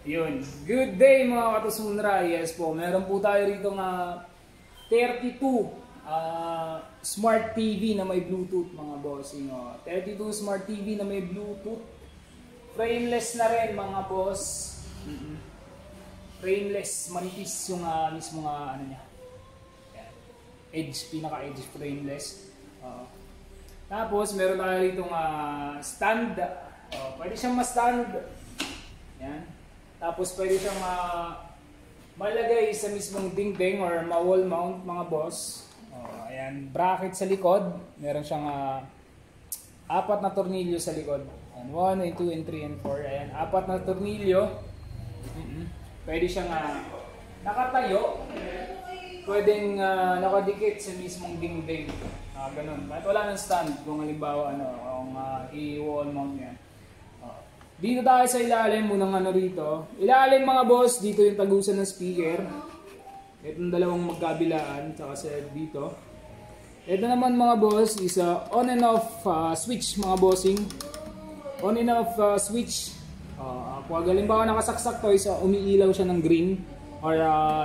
Yun. Good day mga katusunra. Yes po, meron po tayo rito nga 32 Smart TV na may Bluetooth mga bossing. 32 Smart TV na may Bluetooth. Frameless na rin mga boss. Frameless, manipis yung mismo ano niya. Edge, pinaka-edge frameless. Tapos meron tayo rito stand. Pwede siyang ma-stand. Yan. Tapos pwede siyang malagay sa mismong dingding or ma-wall mount mga boss. Ayan, bracket sa likod. Meron siyang 4 na tornilyo sa likod. 1, 2, 3, and 4. Ayan, 4 na tornilyo. Pwede siyang nakatayo. Pwedeng nakadikit sa mismong dingding. Ganun. Kahit wala ng stand kung halimbawa kung i-wall mount yan. Dito tayo sa ilalim munang rito. Ilalim mga boss, dito yung tagusan ng speaker. Itong dalawang magkabilaan, tsaka sa dito. Ito naman mga boss is on and off switch mga bossing. On and off switch. Kung halimbawa nakasaksak to, umiilaw siya ng green or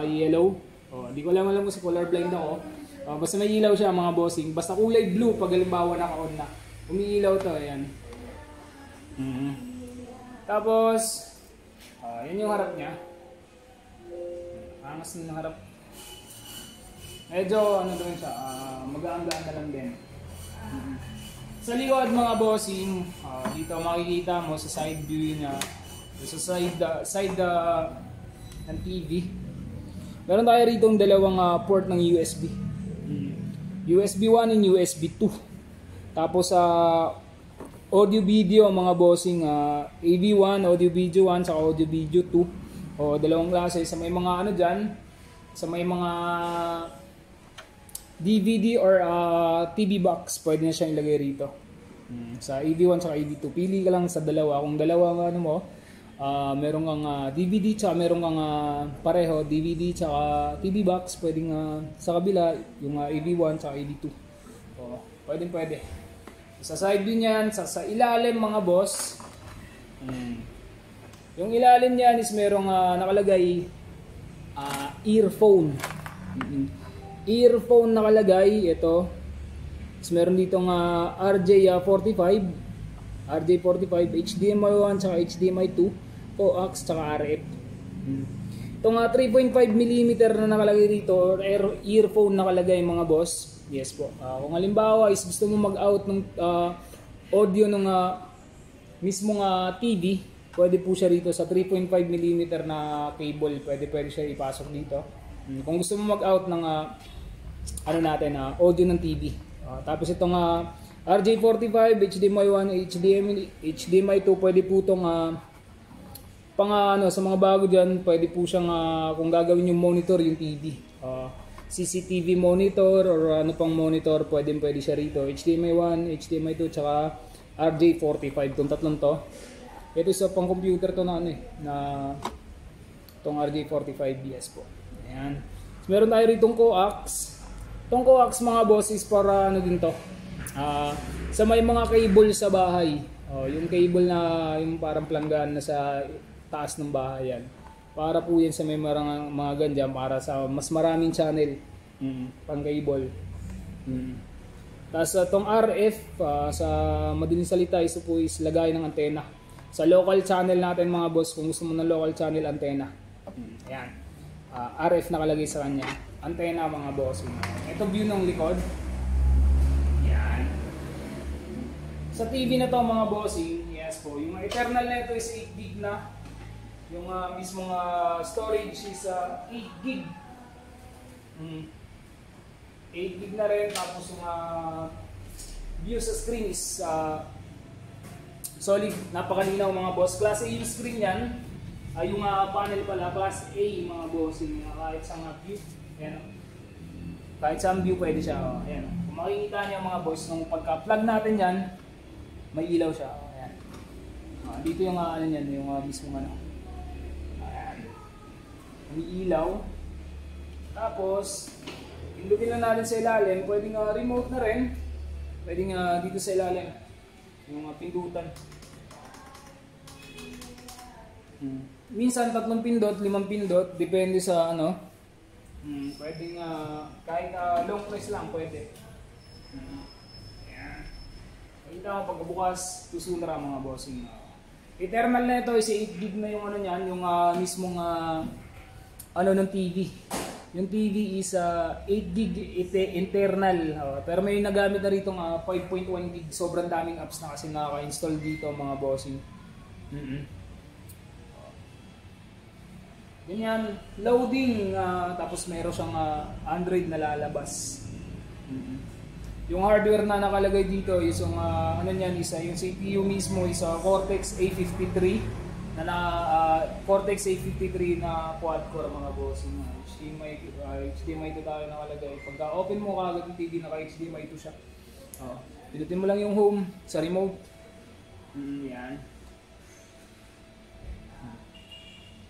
yellow. Hindi ko alam kung sa colorblind ako. Basta may ilaw siya mga bossing. Basta kulay blue pag halimbawa naka-on na. Umiilaw to, ayan. Tapos, yun yung harap niya. Angas na ng harap. Medyo doon siya, mag-aangaan na lang din. Sa likod mga bossing, dito makikita mo sa side view niya, sa side ng TV. Meron tayo rito dalawang port ng USB. USB 1 and USB 2. Tapos audio video mga bossing, AV1, audio video 1 sa audio video 2. Dalawang klase sa may mga diyan, sa may mga DVD or TV box, pwede na siyang ilagay rito. Sa AV1 sa AV2, pili ka lang sa dalawa. Kung dalawa mo, meron kang DVD tsaka meron kang pareho DVD tsaka TV box, pwedeng sa kabila yung AV1 tsaka AV2. Pwede. Sa side view niyan, sa ilalim mga boss. Yung ilalim niyan is merong nakalagay earphone. Earphone nakalagay ito. Is meron ditong RJ45, HDMI 1 tsaka HDMI 2, coax tsaka RF. Itong 3.5mm na nakalagay dito, earphone nakalagay mga boss. Yes po. Kung halimbawa is gusto mo mag-out ng audio ng mismong TV, pwede po siya rito sa 3.5mm na cable. Pwede siya ipasok dito. Kung gusto mo mag-out ng audio ng TV. Tapos itong RJ45, HDMI 1, HDMI 2, pwede po itong sa mga bago dyan, pwede po siyang kung gagawin yung monitor yung TV. CCTV monitor or pang monitor, pwede siya rito. HDMI 1, HDMI 2, tsaka RJ45, itong tatlong to. Ito sa pang computer to na itong RJ45BS po. Ayan. So, meron tayo rito coax. Itong coax mga boss is para din to. Sa may mga cable sa bahay. Yung cable na yung parang planggan na sa taas ng bahay yan. Para po yan sa may mga ganyan, para sa mas maraming channel, pang cable. Tapos itong RF, sa madaling salita, ito po is lagay ng antena. Sa local channel natin mga boss, kung gusto mo ng local channel antena. Ayan. RF nakalagay sa kanya. Antena mga boss. Ito view ng likod. Ayan. Sa TV na to mga bossing, yes po, yung eternal na ito is 8GB na. Yung mismong storage is 8GB. 8GB na rin. Tapos yung view sa screen is solid. Napakalinaw mga boss. Class A yung screen yan. Yung panel pala, Class A mga boss. Kahit sa view. Ayan. Kahit sa view pwede siya. Ayan. Kung makikita niyo mga boss, nung pagka-plug natin yan, may ilaw siya. Ayan. Dito yung yung mismong umiilaw. Tapos, pindutin lang natin sa ilalim. Pwedeng remote na rin. Pwedeng dito sa ilalim. Yung pindutan. Minsan 3 pindot, 5 pindot, depende sa ano. Pwedeng kahit long press lang pwede. Ayan. Kita mo pagkabukas, tusunara mga bossing. Eternal na ito is 8 gig na yung ano niyan, yung mismong ano ng TV. Yung TV is 8 gig internal. Pero may nagamit na rito 5.1 gig. Sobrang daming apps na kasi nakaka-install dito mga bossing. Ganyan, loading, tapos meron siyang Android na lalabas. Yung hardware na nakalagay dito is yung ano niyan, yung CPU mismo is Cortex A53 Cortex A53 na quad-core mga bossing. HDMI 2 tayo nakalagay. Pagka open mo kagad yung TV, naka-HDMI 2 siya. Pinutin mo lang yung home sa remote. Yan.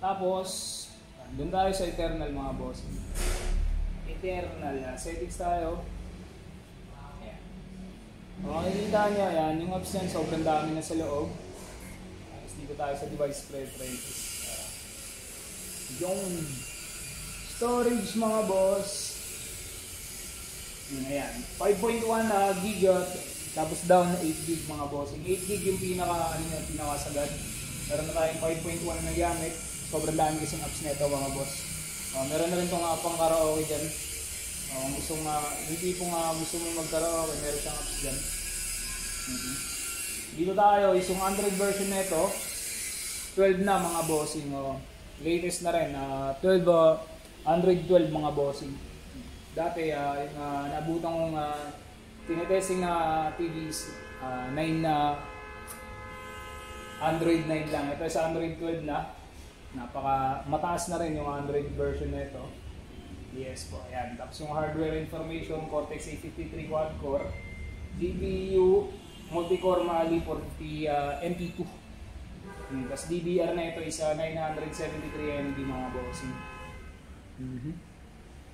Tapos, doon tayo sa Eternal mga bossing. Eternal, settings tayo. Ayan. Makikita nyo, yan, yung apps yan, sobrang dami na sa loob. Dito tayo sa device preferences. Yung storage mga boss. Ayan, 5.1 gig tapos down 8 gig mga bossing. 8 gig yung pinakasagad. Meron na tayong 5.1 na gamit. Sobrang dami kasing apps nito mga boss. Meron na rin itong pang karaoke dyan. Yung tipong gusto mo mag-karaoke, meron siyang apps dyan. Dito tayo, yung Android version nito, 12 na mga bossing. Latest na rin, 12, Android 12 mga bossing. Dati, yung nabutan kong tinetesting na TVs, 9 na Android 9 lang. Ito sa Android 12 na. Napaka mataas na rin yung Android version nito. Yes po, ayan. Tapos yung hardware information, Cortex A53 quad-core, GPU, multi-core Mali 40 MP2. Tapos DVR na ito is 973 MB mga bossing.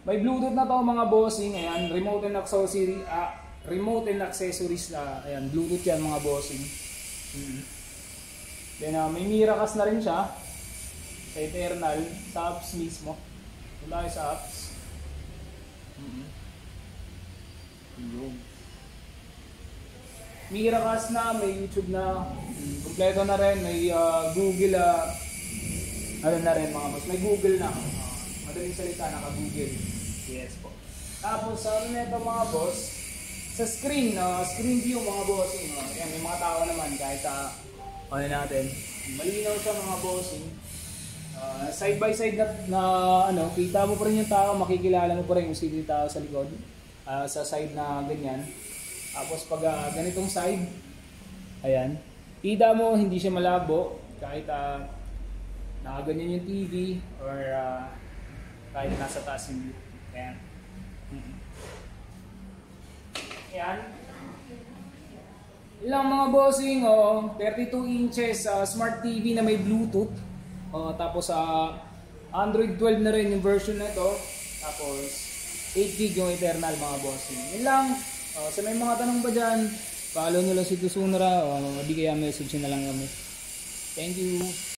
May Bluetooth na to mga bossing. Ayan, remote and accessories na. Ayan, Bluetooth yan mga bossing. Then may Miracast na rin siya sa Eternal, sa apps mismo. Wala sa apps. Miracast na, may YouTube na, kompleto na rin, may Google, ano na rin mga boss, may Google na, madaling salita, naka-Google. Yes po. Tapos ano na ito mga boss, sa screen view mga bossing, yan, may mga tao naman kahit ano natin, malinaw siya mga bossing. Side by side na ano, kita mo pa rin yung tao, makikilala mo pa rin yung sino yung tao sa likod, sa side na ganyan. Tapos pag ganitong side, ayan, kita mo hindi siya malabo kahit nakaganyan yung TV or kahit nasa taas yung view. Ayan. Ayan. Ilang mga bossing, 32 inches smart TV na may Bluetooth. Tapos Android 12 na rin yung version na ito. Tapos 8 gig yung Eternal mga bossing. Yun lang. Sa may mga tanong ba dyan, follow nyo lang si Tusunara o di kaya message nyo na lang kami. Thank you.